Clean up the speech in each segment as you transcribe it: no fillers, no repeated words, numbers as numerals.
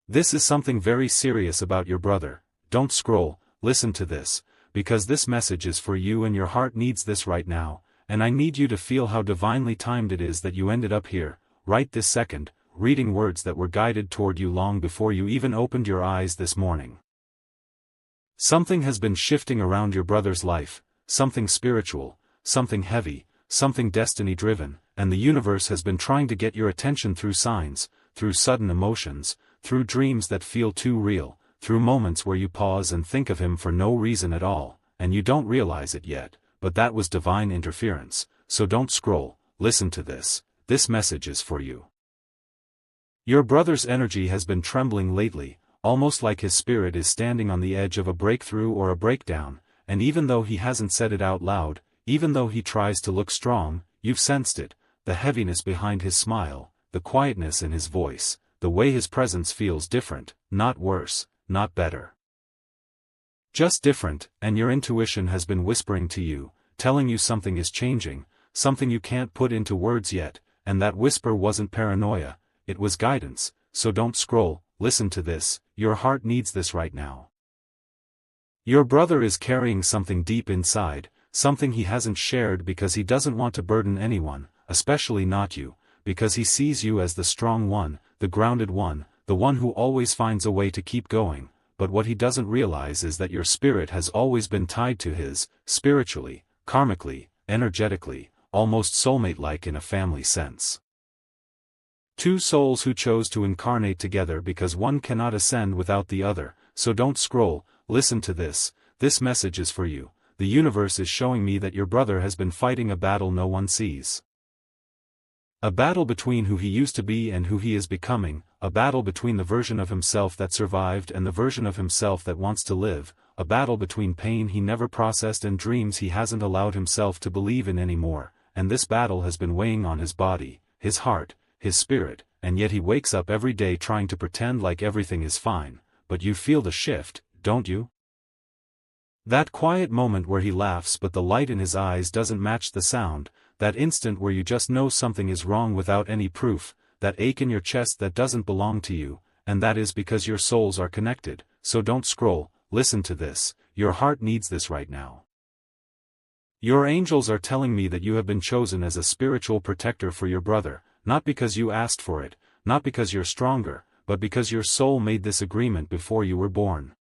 This is something very serious about your brother. Don't scroll, listen to this, because this message is for you and your heart needs this right now, and I need you to feel how divinely timed it is that you ended up here, right this second, reading words that were guided toward you long before you even opened your eyes this morning. Something has been shifting around your brother's life, something spiritual, something heavy, something destiny-driven, and the universe has been trying to get your attention through signs, through sudden emotions, through dreams that feel too real, through moments where you pause and think of him for no reason at all, and you don't realize it yet, but that was divine interference. So don't scroll, listen to this message is for you. Your brother's energy has been trembling lately, almost like his spirit is standing on the edge of a breakthrough or a breakdown, and even though he hasn't said it out loud, even though he tries to look strong, you've sensed it, the heaviness behind his smile, the quietness in his voice, the way his presence feels different, not worse, not better. Just different, and your intuition has been whispering to you, telling you something is changing, something you can't put into words yet, and that whisper wasn't paranoia, it was guidance. So don't scroll, listen to this, your heart needs this right now. Your brother is carrying something deep inside, something he hasn't shared because he doesn't want to burden anyone, especially not you, because he sees you as the strong one, the grounded one, the one who always finds a way to keep going, but what he doesn't realize is that your spirit has always been tied to his, spiritually, karmically, energetically, almost soulmate-like in a family sense. Two souls who chose to incarnate together because one cannot ascend without the other. So don't scroll, listen to this message is for you. The universe is showing me that your brother has been fighting a battle no one sees. A battle between who he used to be and who he is becoming, a battle between the version of himself that survived and the version of himself that wants to live, a battle between pain he never processed and dreams he hasn't allowed himself to believe in anymore, and this battle has been weighing on his body, his heart, his spirit, and yet he wakes up every day trying to pretend like everything is fine. But you feel the shift, don't you? That quiet moment where he laughs but the light in his eyes doesn't match the sound, that instant where you just know something is wrong without any proof, that ache in your chest that doesn't belong to you, and that is because your souls are connected. So don't scroll, listen to this, your heart needs this right now. Your angels are telling me that you have been chosen as a spiritual protector for your brother, not because you asked for it, not because you're stronger, but because your soul made this agreement before you were born.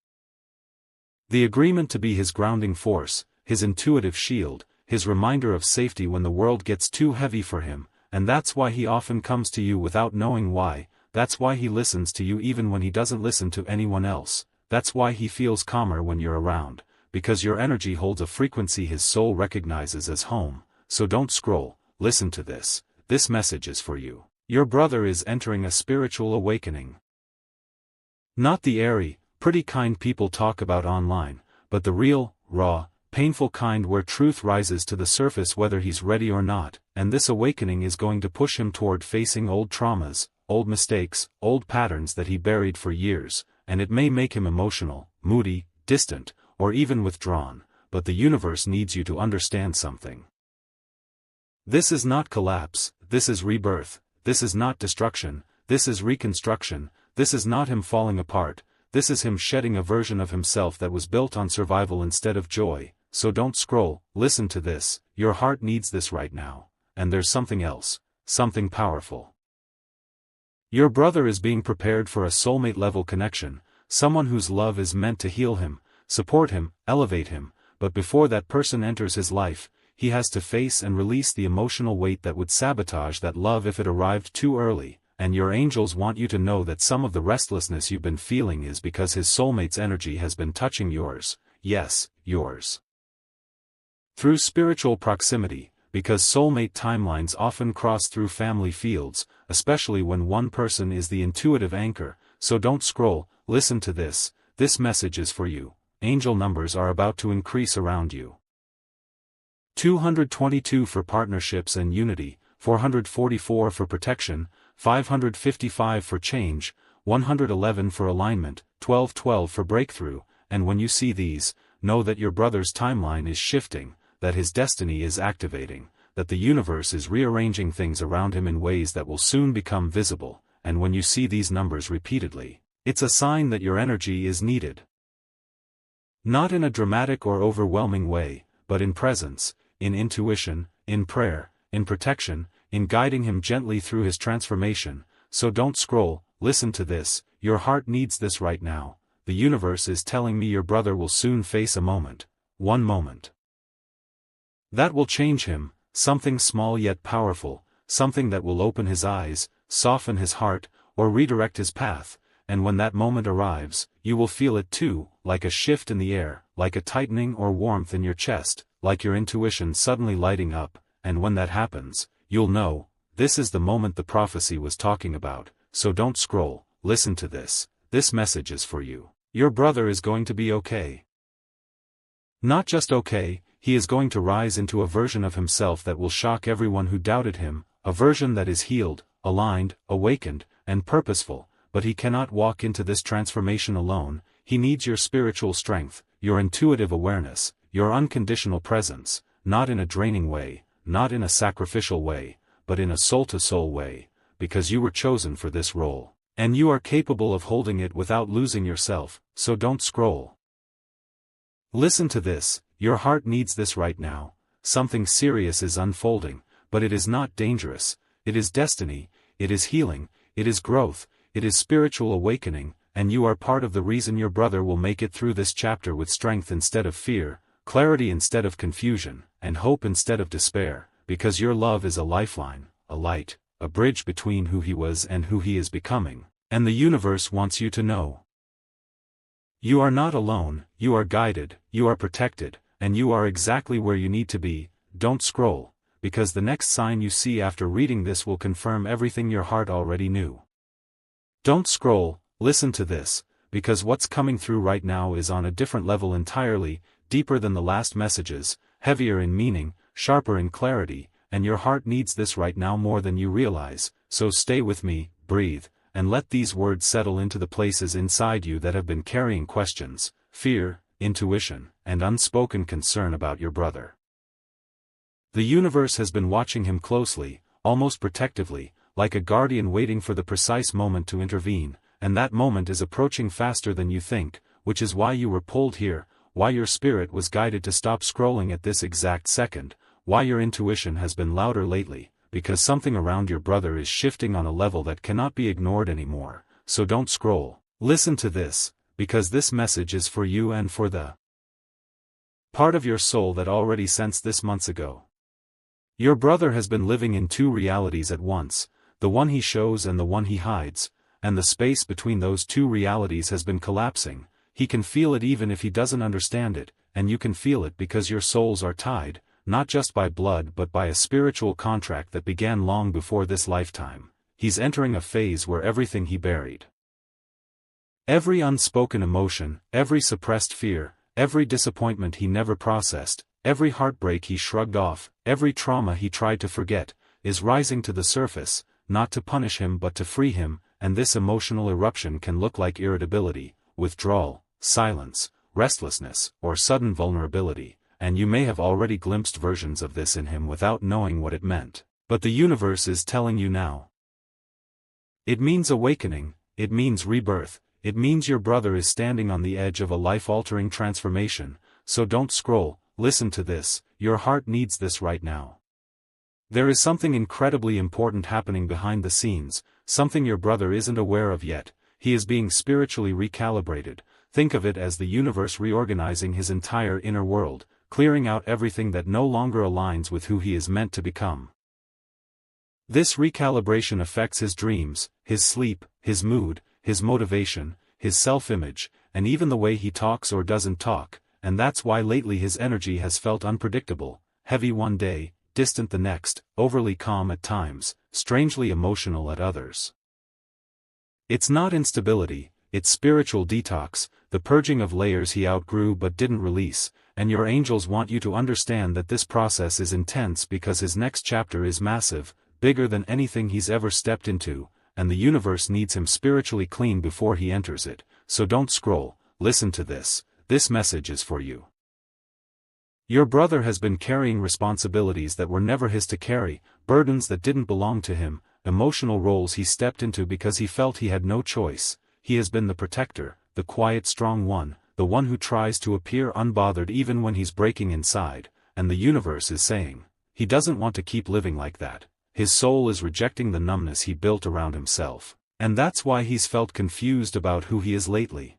The agreement to be his grounding force, his intuitive shield, his reminder of safety when the world gets too heavy for him, and that's why he often comes to you without knowing why, that's why he listens to you even when he doesn't listen to anyone else, that's why he feels calmer when you're around, because your energy holds a frequency his soul recognizes as home. So don't scroll, listen to this message is for you. Your brother is entering a spiritual awakening. Not the airy, pretty kind people talk about online, but the real, raw, painful kind where truth rises to the surface whether he's ready or not, and this awakening is going to push him toward facing old traumas, old mistakes, old patterns that he buried for years, and it may make him emotional, moody, distant, or even withdrawn, but the universe needs you to understand something. This is not collapse, this is rebirth, this is not destruction, this is reconstruction, this is not him falling apart, this is him shedding a version of himself that was built on survival instead of joy. So don't scroll, listen to this, your heart needs this right now, and there's something else, something powerful. Your brother is being prepared for a soulmate-level connection, someone whose love is meant to heal him, support him, elevate him, but before that person enters his life, he has to face and release the emotional weight that would sabotage that love if it arrived too early, and your angels want you to know that some of the restlessness you've been feeling is because his soulmate's energy has been touching yours, yes, yours. Through spiritual proximity, because soulmate timelines often cross through family fields, especially when one person is the intuitive anchor. So don't scroll, listen to this message is for you. Angel numbers are about to increase around you. 222 for partnerships and unity, 444 for protection, 555 for change, 111 for alignment, 1212 for breakthrough, and when you see these, know that your brother's timeline is shifting, that his destiny is activating, that the universe is rearranging things around him in ways that will soon become visible, and when you see these numbers repeatedly, It's a sign that your energy is needed. Not in a dramatic or overwhelming way, but in presence, in intuition, in prayer, in protection, in guiding him gently through his transformation. So don't scroll, listen to this, your heart needs this right now. The universe is telling me your brother will soon face a moment, one moment, that will change him, something small yet powerful, something that will open his eyes, soften his heart, or redirect his path. And when that moment arrives, you will feel it too, like a shift in the air, like a tightening or warmth in your chest, like your intuition suddenly lighting up. And when that happens, you'll know, this is the moment the prophecy was talking about. So don't scroll, listen to this, this message is for you. Your brother is going to be okay. Not just okay, he is going to rise into a version of himself that will shock everyone who doubted him, a version that is healed, aligned, awakened, and purposeful. But he cannot walk into this transformation alone. He needs your spiritual strength, your intuitive awareness, your unconditional presence, not in a draining way, not in a sacrificial way, but in a soul-to-soul way, because you were chosen for this role, and you are capable of holding it without losing yourself. So don't scroll. Listen to this, your heart needs this right now. Something serious is unfolding, but it is not dangerous. It is destiny, it is healing, it is growth, it is spiritual awakening, and you are part of the reason your brother will make it through this chapter with strength instead of fear, clarity instead of confusion, and hope instead of despair, because your love is a lifeline, a light, a bridge between who he was and who he is becoming, and the universe wants you to know. You are not alone, you are guided, you are protected, and you are exactly where you need to be. Don't scroll, because the next sign you see after reading this will confirm everything your heart already knew. Don't scroll, listen to this, because what's coming through right now is on a different level entirely, deeper than the last messages, heavier in meaning, sharper in clarity, and your heart needs this right now more than you realize. So stay with me, breathe, and let these words settle into the places inside you that have been carrying questions, fear, intuition, and unspoken concern about your brother. The universe has been watching him closely, almost protectively, like a guardian waiting for the precise moment to intervene, and that moment is approaching faster than you think, which is why you were pulled here, why your spirit was guided to stop scrolling at this exact second, why your intuition has been louder lately, because something around your brother is shifting on a level that cannot be ignored anymore. So don't scroll, listen to this, because this message is for you and for the part of your soul that already sensed this months ago. Your brother has been living in two realities at once, the one he shows and the one he hides, and the space between those two realities has been collapsing. He can feel it even if he doesn't understand it, and you can feel it because your souls are tied, not just by blood but by a spiritual contract that began long before this lifetime. He's entering a phase where everything he buried, every unspoken emotion, every suppressed fear, every disappointment he never processed, every heartbreak he shrugged off, every trauma he tried to forget, is rising to the surface, not to punish him but to free him. And this emotional eruption can look like irritability, withdrawal, silence, restlessness, or sudden vulnerability, and you may have already glimpsed versions of this in him without knowing what it meant. But the universe is telling you now. It means awakening, it means rebirth, it means your brother is standing on the edge of a life-altering transformation. So don't scroll, listen to this, your heart needs this right now. There is something incredibly important happening behind the scenes, something your brother isn't aware of yet. He is being spiritually recalibrated. Think of it as the universe reorganizing his entire inner world, clearing out everything that no longer aligns with who he is meant to become. This recalibration affects his dreams, his sleep, his mood, his motivation, his self-image, and even the way he talks or doesn't talk, and that's why lately his energy has felt unpredictable, heavy one day, distant the next, overly calm at times, strangely emotional at others. It's not instability, it's spiritual detox, the purging of layers he outgrew but didn't release, and your angels want you to understand that this process is intense because his next chapter is massive, bigger than anything he's ever stepped into, and the universe needs him spiritually clean before he enters it. So don't scroll, listen to this, this message is for you. Your brother has been carrying responsibilities that were never his to carry, burdens that didn't belong to him, emotional roles he stepped into because he felt he had no choice. he has been the protector, the quiet strong one, the one who tries to appear unbothered even when he's breaking inside, and the universe is saying, he doesn't want to keep living like that. His soul is rejecting the numbness he built around himself, and that's why he's felt confused about who he is lately.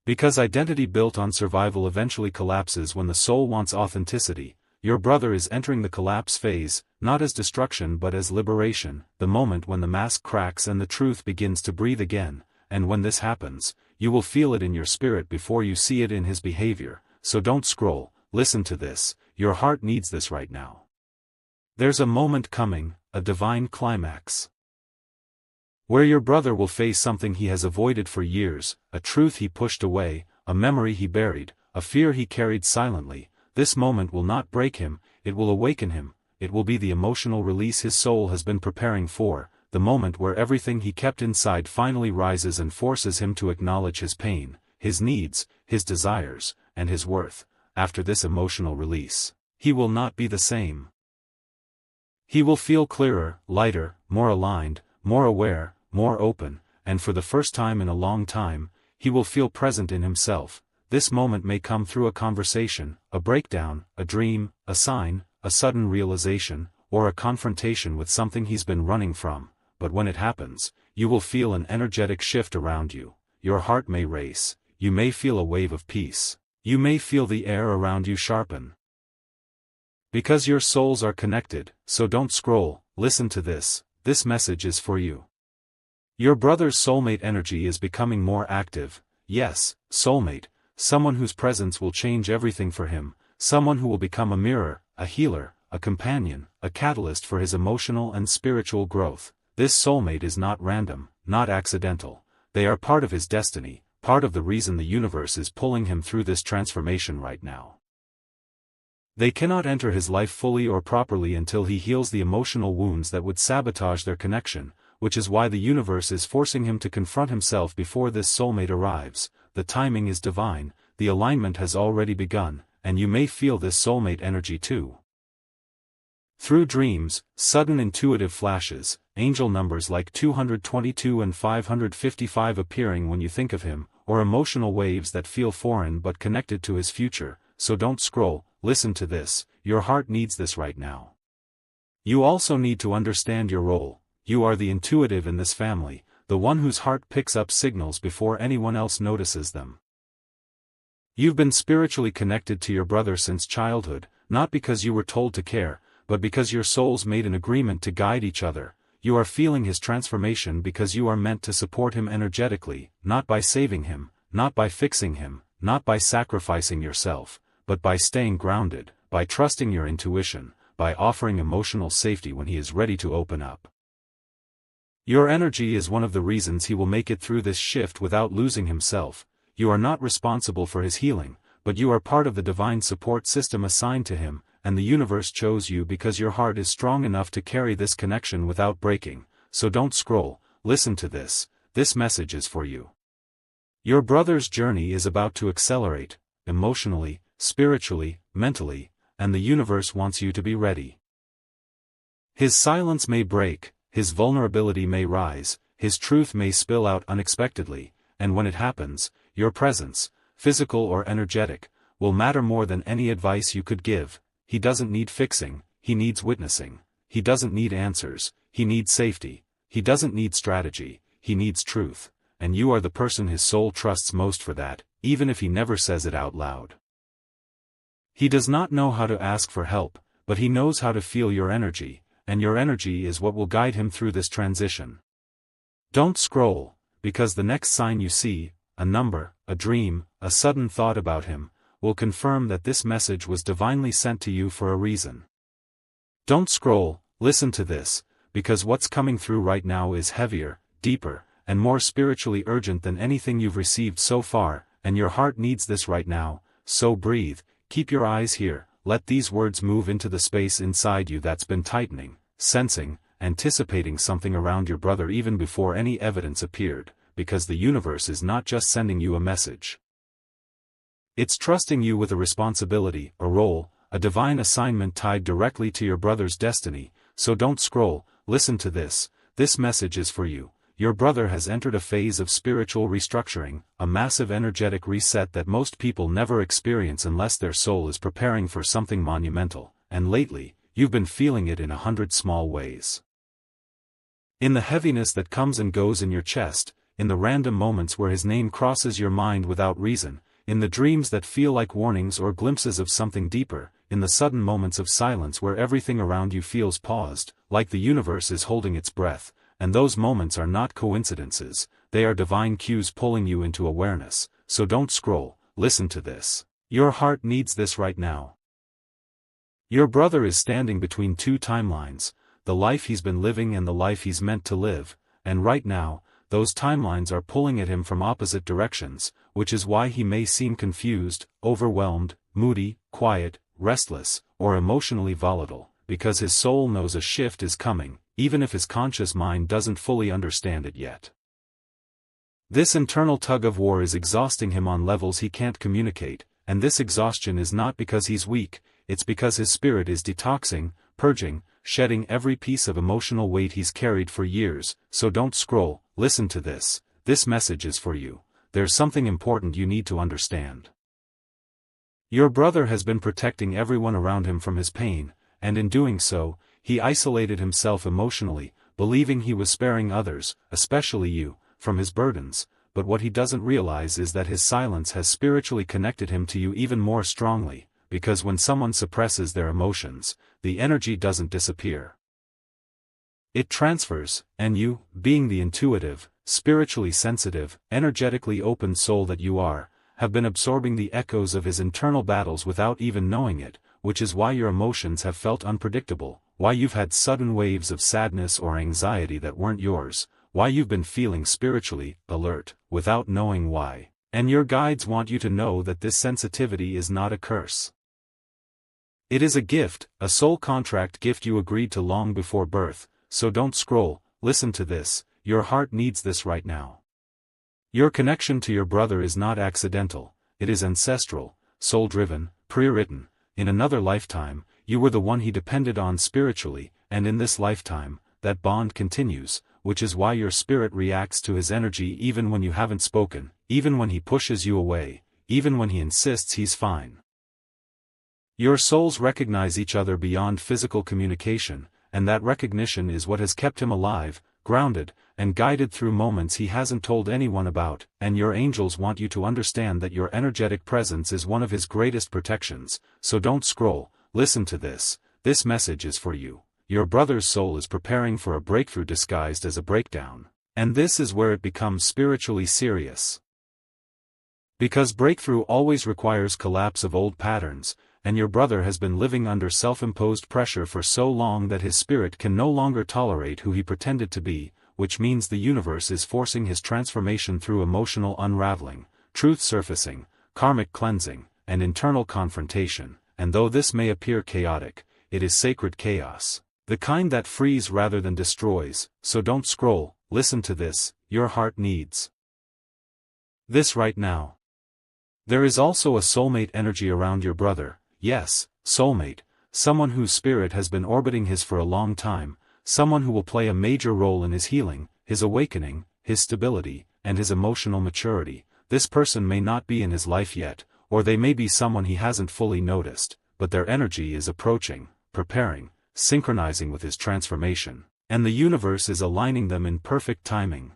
Because identity built on survival eventually collapses when the soul wants authenticity. Your brother is entering the collapse phase, not as destruction but as liberation, the moment when the mask cracks and the truth begins to breathe again, and when this happens, you will feel it in your spirit before you see it in his behavior. So don't scroll, listen to this, your heart needs this right now. There's a moment coming, a divine climax, where your brother will face something he has avoided for years, a truth he pushed away, a memory he buried, a fear he carried silently. This moment will not break him, it will awaken him, it will be the emotional release his soul has been preparing for, the moment where everything he kept inside finally rises and forces him to acknowledge his pain, his needs, his desires, and his worth. After this emotional release, he will not be the same. He will feel clearer, lighter, more aligned, more aware, more open, and for the first time in a long time, he will feel present in himself. This moment may come through a conversation, a breakdown, a dream, a sign, a sudden realization, or a confrontation with something he's been running from, but when it happens, you will feel an energetic shift around you. Your heart may race, you may feel a wave of peace, you may feel the air around you sharpen. Because your souls are connected, so don't scroll, listen to this message is for you. Your brother's soulmate energy is becoming more active. Yes, soulmate, someone whose presence will change everything for him, someone who will become a mirror, a healer, a companion, a catalyst for his emotional and spiritual growth. This soulmate is not random, not accidental. They are part of his destiny, part of the reason the universe is pulling him through this transformation right now. They cannot enter his life fully or properly until he heals the emotional wounds that would sabotage their connection, which is why the universe is forcing him to confront himself before this soulmate arrives. The timing is divine, the alignment has already begun, and you may feel this soulmate energy too. Through dreams, sudden intuitive flashes, angel numbers like 222 and 555 appearing when you think of him, or emotional waves that feel foreign but connected to his future. So don't scroll, listen to this, your heart needs this right now. You also need to understand your role. You are the intuitive in this family, the one whose heart picks up signals before anyone else notices them. You've been spiritually connected to your brother since childhood, not because you were told to care, but because your souls made an agreement to guide each other. You are feeling his transformation because you are meant to support him energetically, not by saving him, not by fixing him, not by sacrificing yourself, but by staying grounded, by trusting your intuition, by offering emotional safety when he is ready to open up. Your energy is one of the reasons he will make it through this shift without losing himself. You are not responsible for his healing, but you are part of the divine support system assigned to him, and the universe chose you because your heart is strong enough to carry this connection without breaking. So don't scroll, listen to this message is for you. Your brother's journey is about to accelerate, emotionally, spiritually, mentally, and the universe wants you to be ready. His silence may break, his vulnerability may rise, his truth may spill out unexpectedly, and when it happens, your presence, physical or energetic, will matter more than any advice you could give. He doesn't need fixing, he needs witnessing. He doesn't need answers, he needs safety. He doesn't need strategy, he needs truth, and you are the person his soul trusts most for that, even if he never says it out loud. He does not know how to ask for help, but he knows how to feel your energy, and your energy is what will guide him through this transition. Don't scroll, because the next sign you see, a number, a dream, a sudden thought about him, will confirm that this message was divinely sent to you for a reason. Don't scroll, listen to this, because what's coming through right now is heavier, deeper, and more spiritually urgent than anything you've received so far, and your heart needs this right now. So breathe, keep your eyes here, let these words move into the space inside you that's been tightening, sensing, anticipating something around your brother even before any evidence appeared, because the universe is not just sending you a message. It's trusting you with a responsibility, a role, a divine assignment tied directly to your brother's destiny. So don't scroll, listen to this message is for you. your brother has entered a phase of spiritual restructuring, a massive energetic reset that most people never experience unless their soul is preparing for something monumental, and lately, you've been feeling it in 100 small ways. In the heaviness that comes and goes in your chest, in the random moments where his name crosses your mind without reason, in the dreams that feel like warnings or glimpses of something deeper, in the sudden moments of silence where everything around you feels paused, like the universe is holding its breath, and those moments are not coincidences, they are divine cues pulling you into awareness, so don't scroll, listen to this. Your heart needs this right now. Your brother is standing between two timelines, the life he's been living and the life he's meant to live, and right now, those timelines are pulling at him from opposite directions, which is why he may seem confused, overwhelmed, moody, quiet, restless, or emotionally volatile, because his soul knows a shift is coming, even if his conscious mind doesn't fully understand it yet. This internal tug-of-war is exhausting him on levels he can't communicate, and this exhaustion is not because he's weak, it's because his spirit is detoxing, purging, shedding every piece of emotional weight he's carried for years, so don't scroll, listen to this message is for you, there's something important you need to understand. Your brother has been protecting everyone around him from his pain, and in doing so, he isolated himself emotionally, believing he was sparing others, especially you, from his burdens, but what he doesn't realize is that his silence has spiritually connected him to you even more strongly, because when someone suppresses their emotions, the energy doesn't disappear. It transfers, and you, being the intuitive, spiritually sensitive, energetically open soul that you are, have been absorbing the echoes of his internal battles without even knowing it, which is why your emotions have felt unpredictable, why you've had sudden waves of sadness or anxiety that weren't yours, why you've been feeling spiritually alert, without knowing why, and your guides want you to know that this sensitivity is not a curse. It is a gift, a soul contract gift you agreed to long before birth, so don't scroll, listen to this, your heart needs this right now. Your connection to your brother is not accidental, it is ancestral, soul-driven, pre-written. In another lifetime, you were the one he depended on spiritually, and in this lifetime, that bond continues, which is why your spirit reacts to his energy even when you haven't spoken, even when he pushes you away, even when he insists he's fine. Your souls recognize each other beyond physical communication, and that recognition is what has kept him alive, grounded, and guided through moments he hasn't told anyone about, and your angels want you to understand that your energetic presence is one of his greatest protections, so don't scroll, listen to this message is for you. Your brother's soul is preparing for a breakthrough disguised as a breakdown, and this is where it becomes spiritually serious. Because breakthrough always requires collapse of old patterns, and your brother has been living under self-imposed pressure for so long that his spirit can no longer tolerate who he pretended to be, which means the universe is forcing his transformation through emotional unraveling, truth surfacing, karmic cleansing, and internal confrontation, and though this may appear chaotic, it is sacred chaos, the kind that frees rather than destroys, so don't scroll, listen to this, your heart needs this right now. There is also a soulmate energy around your brother. Yes, soulmate, someone whose spirit has been orbiting his for a long time, someone who will play a major role in his healing, his awakening, his stability, and his emotional maturity. This person may not be in his life yet, or they may be someone he hasn't fully noticed, but their energy is approaching, preparing, synchronizing with his transformation, and the universe is aligning them in perfect timing.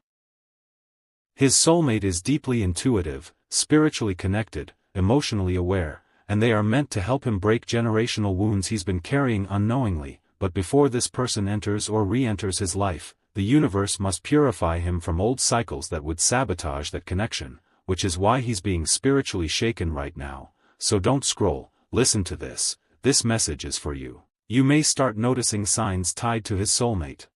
His soulmate is deeply intuitive, spiritually connected, emotionally aware, and they are meant to help him break generational wounds he's been carrying unknowingly, but before this person enters or re-enters his life, the universe must purify him from old cycles that would sabotage that connection, which is why he's being spiritually shaken right now, so don't scroll, listen to this message is for you. You may start noticing signs tied to his soulmate.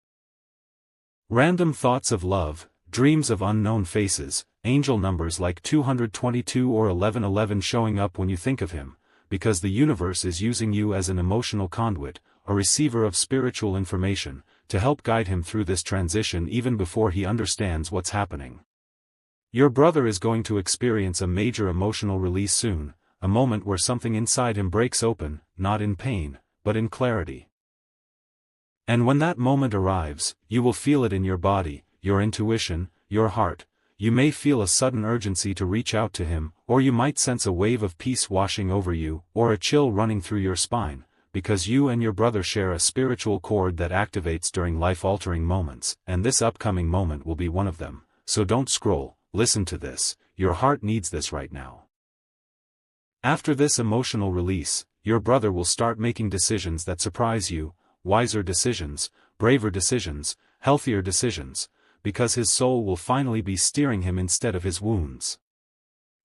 Random thoughts of love, dreams of unknown faces, angel numbers like 222 or 1111 showing up when you think of him, because the universe is using you as an emotional conduit, a receiver of spiritual information, to help guide him through this transition even before he understands what's happening. Your brother is going to experience a major emotional release soon, a moment where something inside him breaks open, not in pain, but in clarity. And when that moment arrives, you will feel it in your body, your intuition, your heart. You may feel a sudden urgency to reach out to him, or you might sense a wave of peace washing over you, or a chill running through your spine, because you and your brother share a spiritual cord that activates during life-altering moments, and this upcoming moment will be one of them. So don't scroll, listen to this, your heart needs this right now. After this emotional release, your brother will start making decisions that surprise you, wiser decisions, braver decisions, healthier decisions, because his soul will finally be steering him instead of his wounds.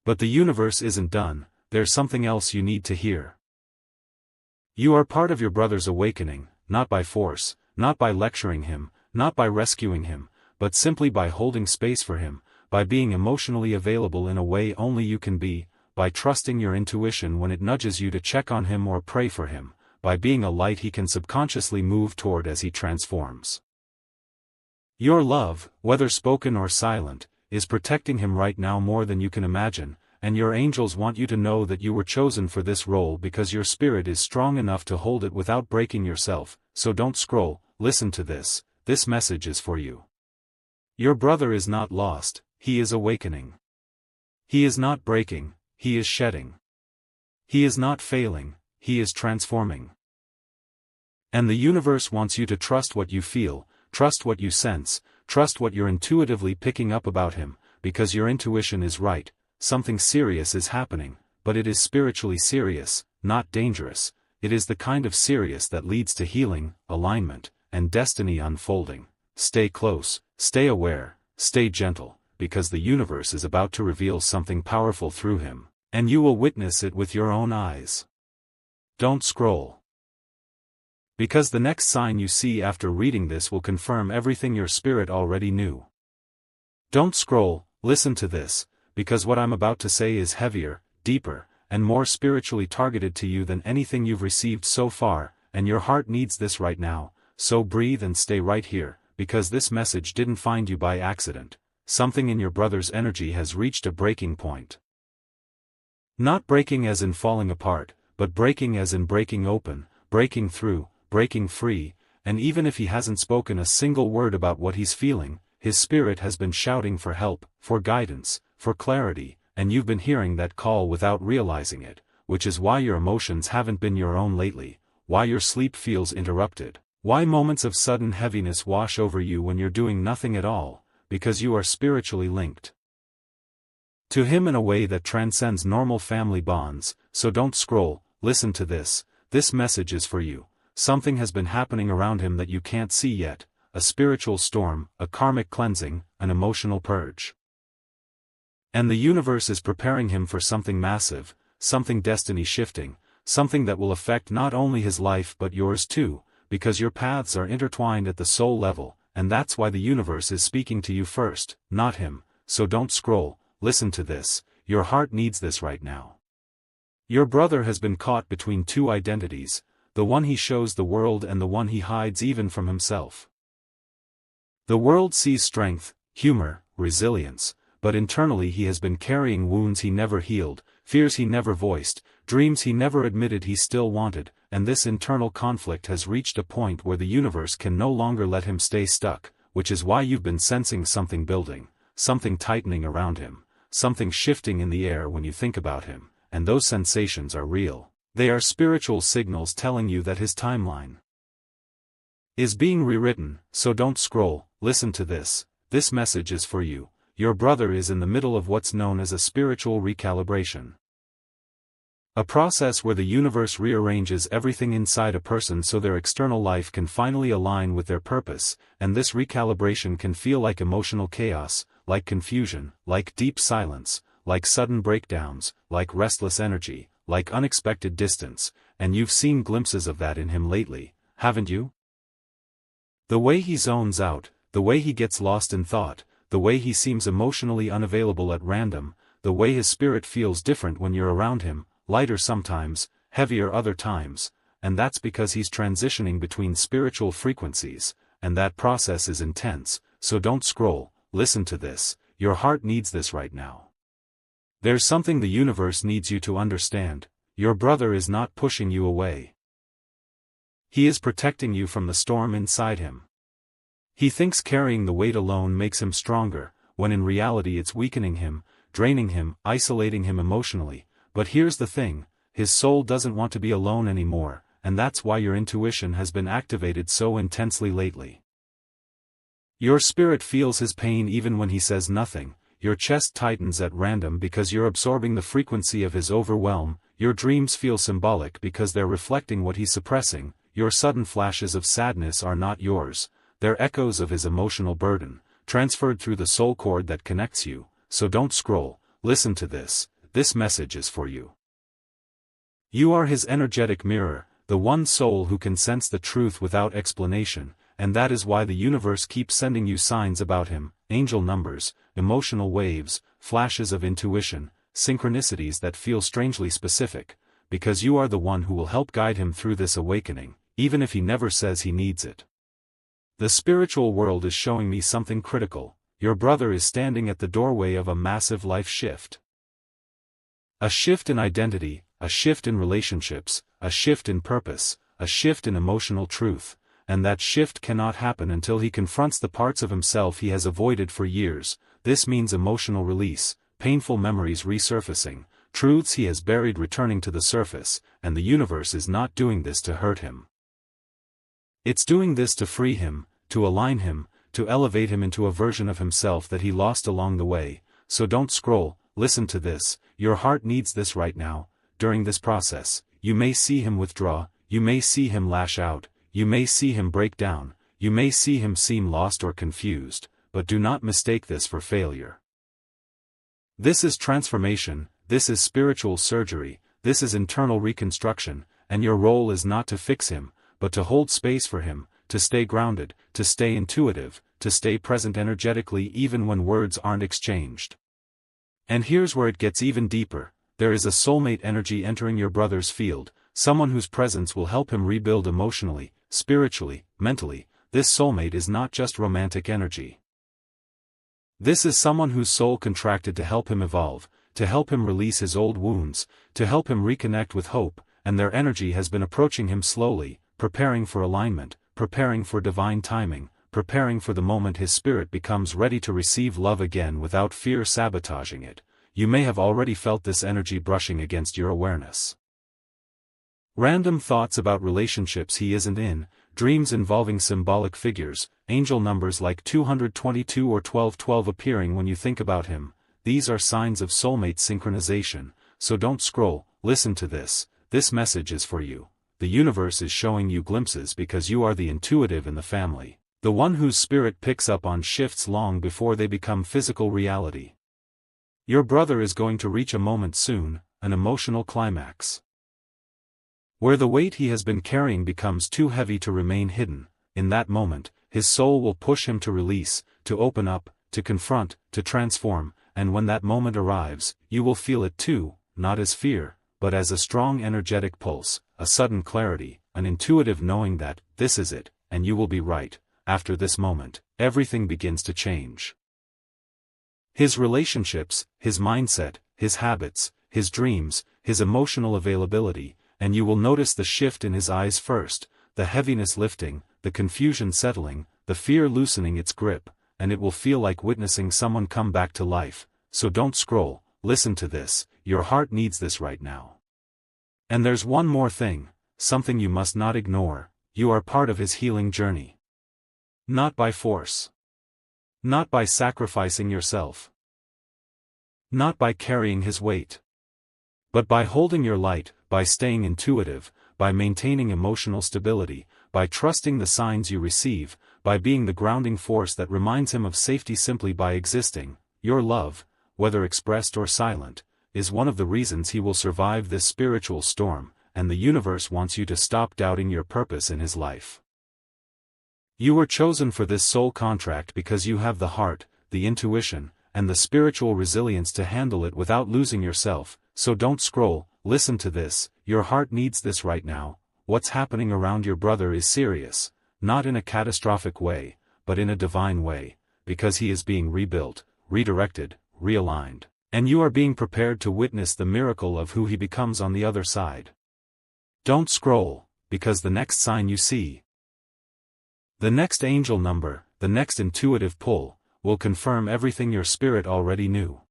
But the universe isn't done, there's something else you need to hear. You are part of your brother's awakening, not by force, not by lecturing him, not by rescuing him, but simply by holding space for him, by being emotionally available in a way only you can be, by trusting your intuition when it nudges you to check on him or pray for him, by being a light he can subconsciously move toward as he transforms. Your love, whether spoken or silent, is protecting him right now more than you can imagine, and your angels want you to know that you were chosen for this role because your spirit is strong enough to hold it without breaking yourself. So don't scroll, listen to this message is for you. Your brother is not lost, he is awakening. He is not breaking, he is shedding. He is not failing, he is transforming. And the universe wants you to trust what you feel, trust what you sense, trust what you're intuitively picking up about him, because your intuition is right. Something serious is happening, but it is spiritually serious, not dangerous. It is the kind of serious that leads to healing, alignment, and destiny unfolding. Stay close, stay aware, stay gentle, because the universe is about to reveal something powerful through him, and you will witness it with your own eyes. Don't scroll. Because the next sign you see after reading this will confirm everything your spirit already knew. Don't scroll, listen to this, because what I'm about to say is heavier, deeper, and more spiritually targeted to you than anything you've received so far, and your heart needs this right now. So breathe and stay right here, because this message didn't find you by accident. Something in your brother's energy has reached a breaking point. Not breaking as in falling apart, but breaking as in breaking open, breaking through, breaking free, and even if he hasn't spoken a single word about what he's feeling, his spirit has been shouting for help, for guidance, for clarity, and you've been hearing that call without realizing it, which is why your emotions haven't been your own lately, why your sleep feels interrupted, why moments of sudden heaviness wash over you when you're doing nothing at all, because you are spiritually linked to him in a way that transcends normal family bonds. So don't scroll, listen to this message is for you. Something has been happening around him that you can't see yet, a spiritual storm, a karmic cleansing, an emotional purge. And the universe is preparing him for something massive, something destiny shifting, something that will affect not only his life but yours too, because your paths are intertwined at the soul level, and that's why the universe is speaking to you first, not him. So don't scroll, listen to this, your heart needs this right now. Your brother has been caught between two identities, the one he shows the world and the one he hides even from himself. The world sees strength, humor, resilience, but internally he has been carrying wounds he never healed, fears he never voiced, dreams he never admitted he still wanted, and this internal conflict has reached a point where the universe can no longer let him stay stuck, which is why you've been sensing something building, something tightening around him, something shifting in the air when you think about him, and those sensations are real. They are spiritual signals telling you that his timeline is being rewritten. So don't scroll, listen to this message is for you. Your brother is in the middle of what's known as a spiritual recalibration. A process where the universe rearranges everything inside a person so their external life can finally align with their purpose, and this recalibration can feel like emotional chaos, like confusion, like deep silence, like sudden breakdowns, like restless energy, like unexpected distance, and you've seen glimpses of that in him lately, haven't you? The way he zones out, the way he gets lost in thought, the way he seems emotionally unavailable at random, the way his spirit feels different when you're around him, lighter sometimes, heavier other times, and that's because he's transitioning between spiritual frequencies, and that process is intense. So don't scroll, listen to this, your heart needs this right now. There's something the universe needs you to understand. Your brother is not pushing you away. He is protecting you from the storm inside him. He thinks carrying the weight alone makes him stronger, when in reality it's weakening him, draining him, isolating him emotionally. But here's the thing, his soul doesn't want to be alone anymore, and that's why your intuition has been activated so intensely lately. Your spirit feels his pain even when he says nothing, your chest tightens at random because you're absorbing the frequency of his overwhelm, your dreams feel symbolic because they're reflecting what he's suppressing, your sudden flashes of sadness are not yours, they're echoes of his emotional burden, transferred through the soul cord that connects you. So don't scroll, listen to this message is for you. You are his energetic mirror, the one soul who can sense the truth without explanation, and that is why the universe keeps sending you signs about him, angel numbers, emotional waves, flashes of intuition, synchronicities that feel strangely specific, because you are the one who will help guide him through this awakening, even if he never says he needs it. The spiritual world is showing me something critical. Your brother is standing at the doorway of a massive life shift. A shift in identity, a shift in relationships, a shift in purpose, a shift in emotional truth, and that shift cannot happen until he confronts the parts of himself he has avoided for years. This means emotional release, painful memories resurfacing, truths he has buried returning to the surface, and the universe is not doing this to hurt him. It's doing this to free him, to align him, to elevate him into a version of himself that he lost along the way. So don't scroll, listen to this, your heart needs this right now. During this process, you may see him withdraw, you may see him lash out, you may see him break down, you may see him seem lost or confused, but do not mistake this for failure. This is transformation, this is spiritual surgery, this is internal reconstruction, and your role is not to fix him, but to hold space for him, to stay grounded, to stay intuitive, to stay present energetically even when words aren't exchanged. And here's where it gets even deeper, there is a soulmate energy entering your brother's field, someone whose presence will help him rebuild emotionally, spiritually, mentally. This soulmate is not just romantic energy. This is someone whose soul contracted to help him evolve, to help him release his old wounds, to help him reconnect with hope, and their energy has been approaching him slowly, preparing for alignment, preparing for divine timing, preparing for the moment his spirit becomes ready to receive love again without fear sabotaging it. You may have already felt this energy brushing against your awareness. Random thoughts about relationships he isn't in, dreams involving symbolic figures, angel numbers like 222 or 1212 appearing when you think about him, these are signs of soulmate synchronization. So don't scroll, listen to this message is for you. The universe is showing you glimpses because you are the intuitive in the family, the one whose spirit picks up on shifts long before they become physical reality. Your brother is going to reach a moment soon, an emotional climax, where the weight he has been carrying becomes too heavy to remain hidden. In that moment, his soul will push him to release, to open up, to confront, to transform, and when that moment arrives, you will feel it too, not as fear, but as a strong energetic pulse, a sudden clarity, an intuitive knowing that, this is it, and you will be right. After this moment, everything begins to change. His relationships, his mindset, his habits, his dreams, his emotional availability, and you will notice the shift in his eyes first, the heaviness lifting, the confusion settling, the fear loosening its grip, and it will feel like witnessing someone come back to life. So don't scroll, listen to this, your heart needs this right now. And there's one more thing, something you must not ignore, you are part of his healing journey. Not by force. Not by sacrificing yourself. Not by carrying his weight. But by holding your light, by staying intuitive, by maintaining emotional stability, by trusting the signs you receive, by being the grounding force that reminds him of safety simply by existing. Your love, whether expressed or silent, is one of the reasons he will survive this spiritual storm, and the universe wants you to stop doubting your purpose in his life. You were chosen for this soul contract because you have the heart, the intuition, and the spiritual resilience to handle it without losing yourself. So don't scroll, listen to this, your heart needs this right now. What's happening around your brother is serious, not in a catastrophic way, but in a divine way, because he is being rebuilt, redirected, realigned, and you are being prepared to witness the miracle of who he becomes on the other side. Don't scroll, because the next sign you see, the next angel number, the next intuitive pull, will confirm everything your spirit already knew.